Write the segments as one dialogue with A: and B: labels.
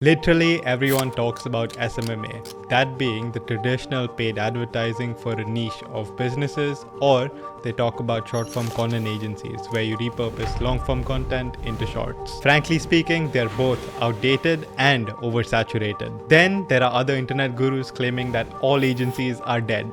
A: Literally everyone talks about SMMA, that being the traditional paid advertising for a niche of businesses, or they talk about short-form content agencies where you repurpose long-form content into shorts. Frankly speaking, they're both outdated and oversaturated. Then there are other internet gurus claiming that all agencies are dead.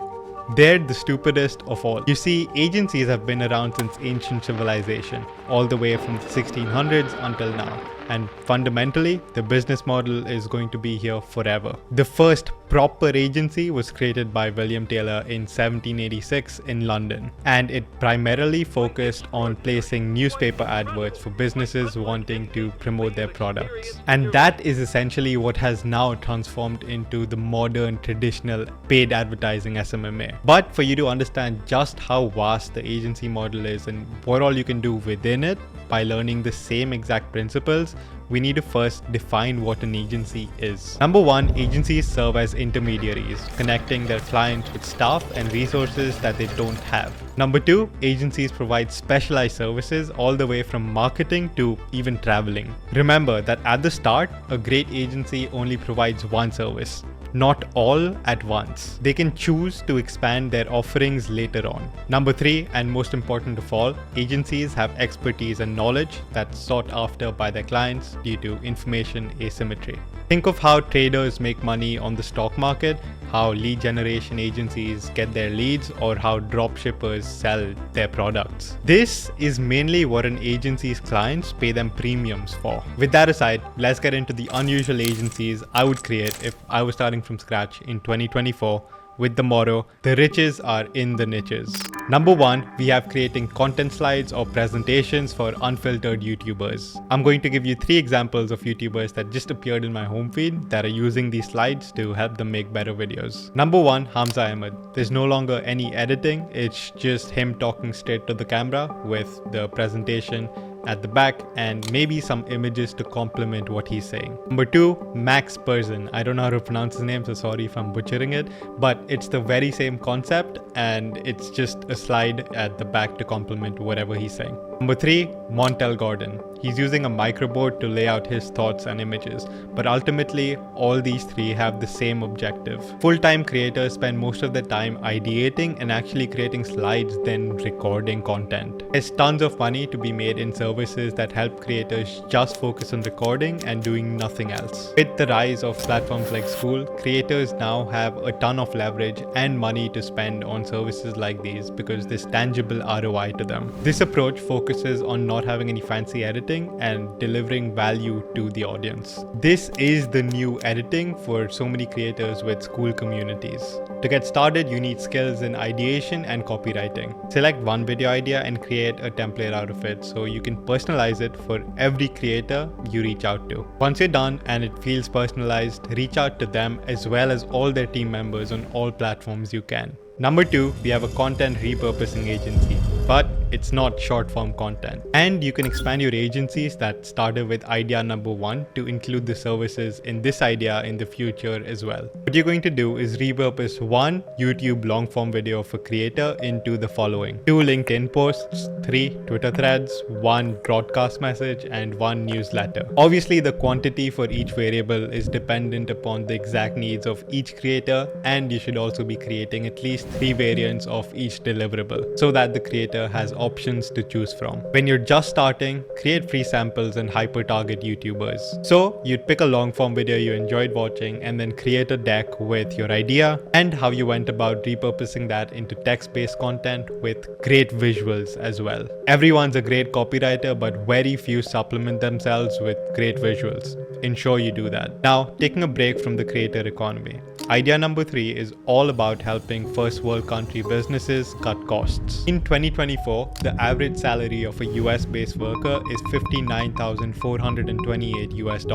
A: They're the stupidest of all. You see, agencies have been around since ancient civilization, all the way from the 1600s until now. And fundamentally, the business model is going to be here forever. The first proper agency was created by William Taylor in 1786 in London, and it primarily focused on placing newspaper adverts for businesses wanting to promote their products. And that is essentially what has now transformed into the modern traditional paid advertising SMMA. But for you to understand just how vast the agency model is and what all you can do within it by learning the same exact principles, we need to first define what an agency is. Number one, agencies serve as intermediaries, connecting their clients with staff and resources that they don't have. Number two, agencies provide specialized services all the way from marketing to even traveling. Remember that at the start, a great agency only provides one service, not all at once. They can choose to expand their offerings later on. Number three, and most important of all, agencies have expertise and knowledge that's sought after by their clients due to information asymmetry. Think of how traders make money on the stock market, how lead generation agencies get their leads, or how dropshippers sell their products. This is mainly what an agency's clients pay them premiums for. With that aside, let's get into the unusual agencies I would create if I was starting from scratch in 2024 with the motto, "The riches are in the niches." Number one, we have creating content slides or presentations for unfiltered YouTubers. I'm going to give you 3 examples of YouTubers that just appeared in my home feed that are using these slides to help them make better videos. Number one, Hamza Ahmed. There's no longer any editing, it's just him talking straight to the camera with the presentation at the back and maybe some images to complement what he's saying. Number two, Max Person. I don't know how to pronounce his name, so sorry if I'm butchering it, but it's the very same concept and it's just a slide at the back to complement whatever he's saying. Number three, Montel Gordon. He's using a microboard to lay out his thoughts and images, but ultimately all these 3 have the same objective. Full-time creators spend most of their time ideating and actually creating slides, then recording content. There's tons of money to be made in services that help creators just focus on recording and doing nothing else. With the rise of platforms like School, creators now have a ton of leverage and money to spend on services like these because there's tangible ROI to them. This approach focuses on not having any fancy editing and delivering value to the audience. This is the new editing for so many creators with School communities. To get started, you need skills in ideation and copywriting. Select one video idea and create a template out of it so you can personalize it for every creator you reach out to. Once you're done and it feels personalized, reach out to them as well as all their team members on all platforms you can. Number two, we have a content repurposing agency, but it's not short form content. And you can expand your agencies that started with idea number one to include the services in this idea in the future as well. What you're going to do is repurpose one YouTube long form video of a creator into the following: 2 LinkedIn posts, 3 Twitter threads, 1 broadcast message, and 1 newsletter. Obviously, the quantity for each variable is dependent upon the exact needs of each creator, and you should also be creating at least 3 variants of each deliverable so that the creator has options to choose from. When you're just starting, create free samples and hyper-target YouTubers. So you'd pick a long-form video you enjoyed watching and then create a deck with your idea and how you went about repurposing that into text-based content with great visuals as well. Everyone's a great copywriter, but very few supplement themselves with great visuals. Ensure you do that. Now, taking a break from the creator economy. Idea number 3 is all about helping first world country businesses cut costs. In 2024, the average salary of a US-based worker is $59,428 US.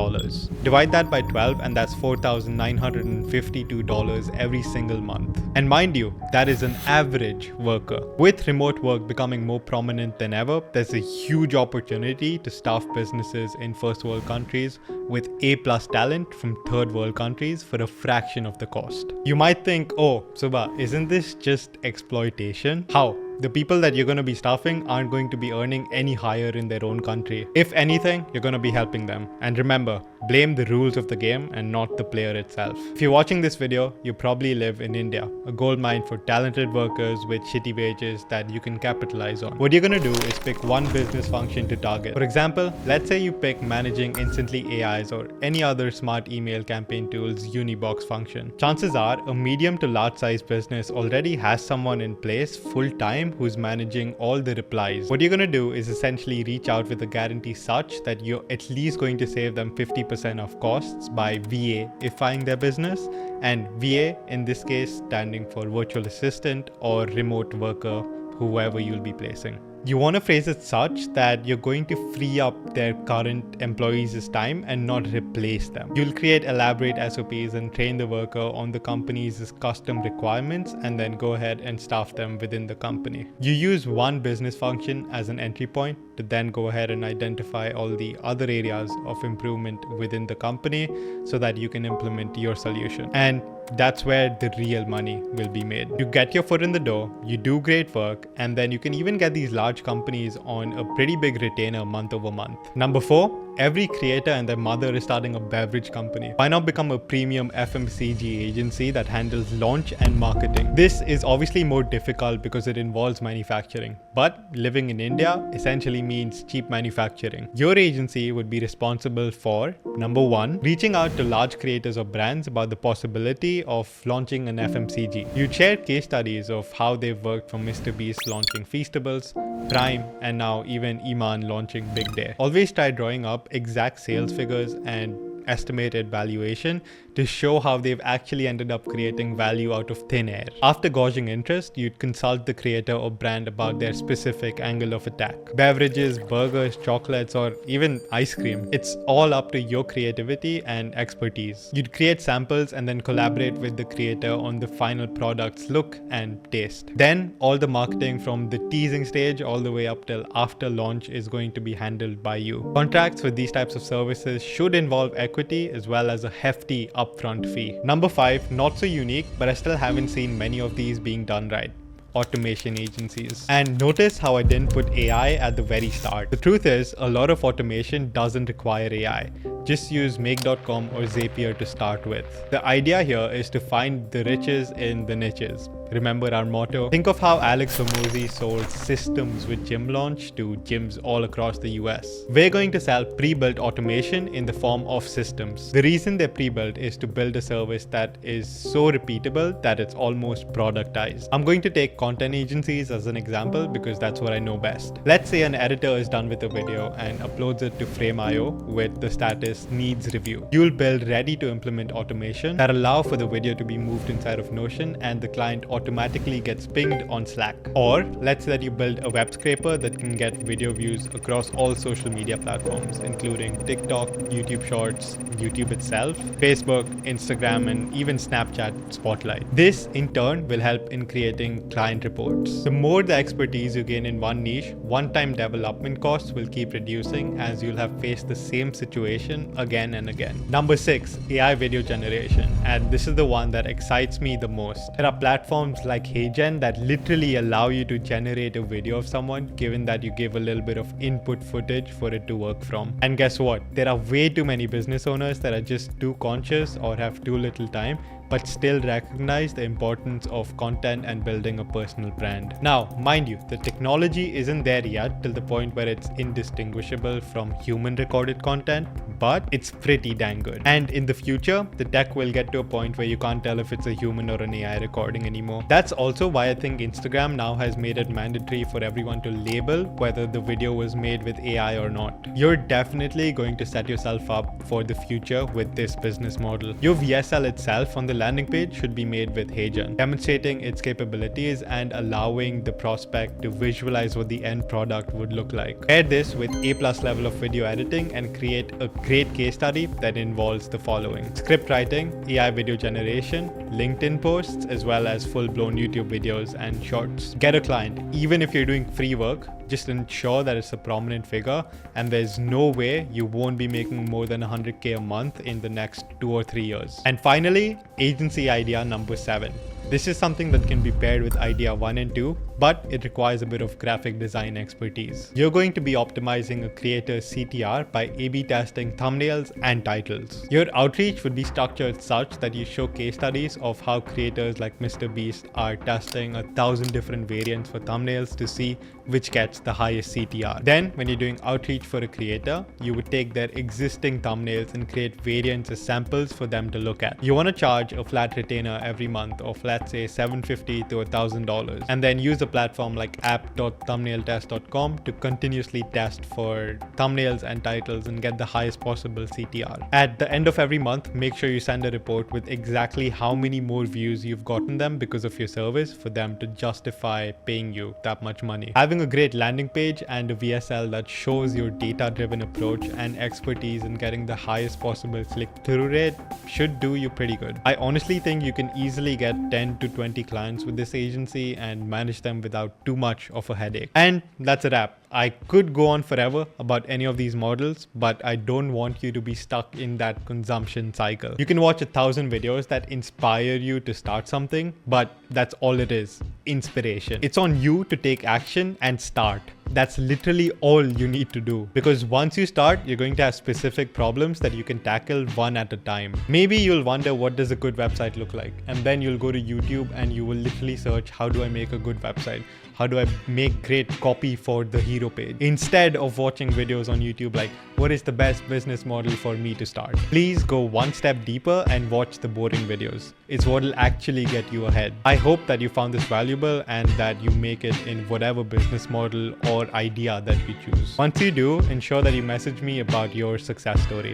A: Divide that by 12 and that's $4,952 every single month. And mind you, that is an average worker. With remote work becoming more prominent than ever, there's a huge opportunity to staff businesses in first world countries with A+ talent from third world countries for a fraction of the cost. You might think, oh, Subha, isn't this just exploitation? How? The people that you're going to be staffing aren't going to be earning any higher in their own country. If anything, you're going to be helping them. And remember, blame the rules of the game and not the player itself. If you're watching this video, you probably live in India, a gold mine for talented workers with shitty wages that you can capitalize on. What you're going to do is pick one business function to target. For example, let's say you pick managing instantly AIs or any other smart email campaign tool's Unibox function. Chances are a medium to large size business already has someone in place full time who's managing all the replies. What you're going to do is essentially reach out with a guarantee such that you're at least going to save them 50% of costs by VAifying their business, and VA in this case standing for virtual assistant or remote worker, whoever you'll be placing. You want to phrase it such that you're going to free up their current employees' time and not replace them. You'll create elaborate SOPs and train the worker on the company's custom requirements and then go ahead and staff them within the company. You use one business function as an entry point to then go ahead and identify all the other areas of improvement within the company so that you can implement your solution. And that's where the real money will be made. You get your foot in the door, you do great work, and then you can even get these large companies on a pretty big retainer month over month. Number 4, every creator and their mother is starting a beverage company. Why not become a premium FMCG agency that handles launch and marketing? This is obviously more difficult because it involves manufacturing, but living in India essentially means cheap manufacturing. Your agency would be responsible for, number 1, reaching out to large creators or brands about the possibility of launching an FMCG. You'd share case studies of how they've worked from Mr. Beast launching Feastables, Prime, and now even Iman launching Big Day. Always try drawing up exact sales figures and estimated valuation to show how they've actually ended up creating value out of thin air. After gauging interest, you'd consult the creator or brand about their specific angle of attack. Beverages, burgers, chocolates, or even ice cream. It's all up to your creativity and expertise. You'd create samples and then collaborate with the creator on the final product's look and taste. Then all the marketing from the teasing stage all the way up till after launch is going to be handled by you. Contracts with these types of services should involve equity as well as a hefty upfront fee. Number 5, not so unique, but I still haven't seen many of these being done right. Automation agencies. And notice how I didn't put AI at the very start. The truth is, a lot of automation doesn't require AI. Just use make.com or Zapier to start with. The idea here is to find the riches in the niches. Remember our motto? Think of how Alex Hormozi sold systems with Gym Launch to gyms all across the US. We're going to sell pre-built automation in the form of systems. The reason they're pre-built is to build a service that is so repeatable that it's almost productized. I'm going to take content agencies as an example because that's what I know best. Let's say an editor is done with a video and uploads it to Frame.io with the status needs review. You'll build ready to implement automation that allow for the video to be moved inside of Notion and the client automatically gets pinged on Slack. Or let's say that you build a web scraper that can get video views across all social media platforms, including TikTok, YouTube Shorts, YouTube itself, Facebook, Instagram, and even Snapchat Spotlight. This in turn will help in creating client reports. The more the expertise you gain in one niche, one-time development costs will keep reducing as you'll have faced the same situation again and again. Number 6, AI video generation. And this is the one that excites me the most. There are platforms like HeyGen that literally allow you to generate a video of someone given that you give a little bit of input footage for it to work from. And guess what? There are way too many business owners that are just too conscious or have too little time but still recognize the importance of content and building a personal brand. Now, mind you, the technology isn't there yet till the point where it's indistinguishable from human recorded content, but it's pretty dang good. And in the future, the tech will get to a point where you can't tell if it's a human or an AI recording anymore. That's also why I think Instagram now has made it mandatory for everyone to label whether the video was made with AI or not. You're definitely going to set yourself up for the future with this business model. Your VSL itself on the landing page should be made with HeyGen, demonstrating its capabilities and allowing the prospect to visualize what the end product would look like. Pair this with A+ level of video editing and create a great case study that involves the following: script writing, AI video generation, LinkedIn posts, as well as full-blown YouTube videos and shorts. Get a client. Even if you're doing free work, just ensure that it's a prominent figure and there's no way you won't be making more than 100K a month in the next 2 or 3 years. And finally, agency idea number 7. This is something that can be paired with idea 1 and 2, but it requires a bit of graphic design expertise. You're going to be optimizing a creator's CTR by A/B testing thumbnails and titles. Your outreach would be structured such that you show case studies of how creators like Mr. Beast are testing 1,000 different variants for thumbnails to see which gets the highest CTR. Then, when you're doing outreach for a creator, you would take their existing thumbnails and create variants as samples for them to look at. You want to charge a flat retainer every month of, let's say, $750 to $1,000, and then use a platform like app.thumbnailtest.com to continuously test for thumbnails and titles and get the highest possible CTR. At the end of every month, make sure you send a report with exactly how many more views you've gotten them because of your service for them to justify paying you that much money. Having a great landing page and a VSL that shows your data-driven approach and expertise in getting the highest possible click-through rate should do you pretty good. I honestly think you can easily get 10 to 20 clients with this agency and manage them without too much of a headache. And that's a wrap. I could go on forever about any of these models, but I don't want you to be stuck in that consumption cycle. You can watch 1,000 videos that inspire you to start something, but that's all it is, inspiration. It's on you to take action and start. That's literally all you need to do, because once you start, you're going to have specific problems that you can tackle one at a time. Maybe you'll wonder, what does a good website look like? And then you'll go to YouTube and you will literally search, how do I make a good website? How do I make great copy for the hero page? Instead of watching videos on YouTube like, what is the best business model for me to start? Please go one step deeper and watch the boring videos. It's what will actually get you ahead. I hope that you found this valuable and that you make it in whatever business model or idea that you choose. Once you do, ensure that you message me about your success story.